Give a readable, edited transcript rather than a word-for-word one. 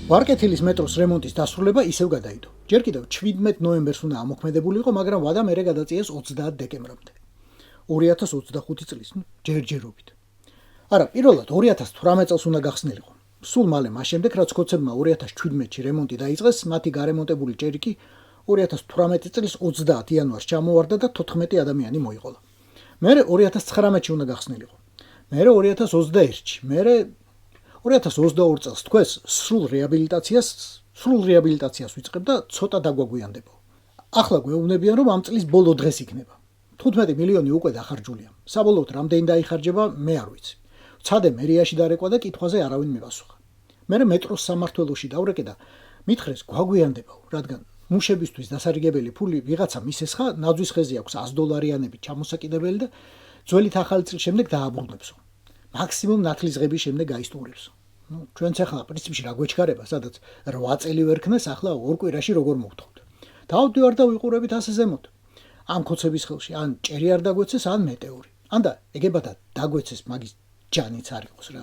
ვარკეთილის მეტროს რემონტის დასრულება ისევ გადაიდო. ჯერ კიდევ 17 ნოემბერს უნდა ამოქმედებულიყო, მაგრამ ვადა მერე გადაწიეს 30 დეკემბრამდე. 2025 წლის, ჯერჯერობით. არა, პირველად 2018 წელს უნდა გახსნილიყო. სულ მალე მას შემდეგ, რაც ქოცებმა 2017-ში რემონტი დაიწყეს, მათი გარემონტებული ჭერი კი 2018 წლის 30 იანვარს ჩამოვარდა და 14 ადამიანი მოიყოლა. მერე 2019-ში უნდა გახსნილიყო. მერე 2021-ში, მერე 2022 წელს თქვენს სრულ რეაბილიტაციას ვიწყებ და ცოტა დაგვაგვიანდებო. ახლა გვეუბნებიან, რომ ამ წლის ბოლო დღეს იქნება. 15 მილიონი უკვე დახარჯულია. საბოლოოდ რამდენი დაიხარჯება, მე არ ვიცი. ვცადე მერიაში დარეკვა და კითხვაზე არავინ მივასუხა. მერე მეტროს სამმართველოში დავრეკე და მითხრეს გვაგვიანდებაო, რადგან მუშებისთვის დასარიგებელი ფული ვიღაცა მისესხა, ნაძვის ხეზე აქვს $100 ჩამოსაკიდებელი და ძველი ახალი წლის შემდეგ დააბრუნებსო. მაქსიმუმ ნათლისღების შემდეგ გაისტუმრებსო. ჩვენც ახლა პრინციპში რა გვეჩქარება, სადაც 8 წელი ვერ ქნეს, ახლა 2 კვირაში როგორ მოვთხოვთ. დავდივარ და ვიყურებით ასე ზემოთ. ამ ქოცების ხელში ან ჭერი არ დაგვეცეს, ან მეტეორი. ან და ეგებათა დაგვეცეს, მაგის ჯანიც არ იყოს რა.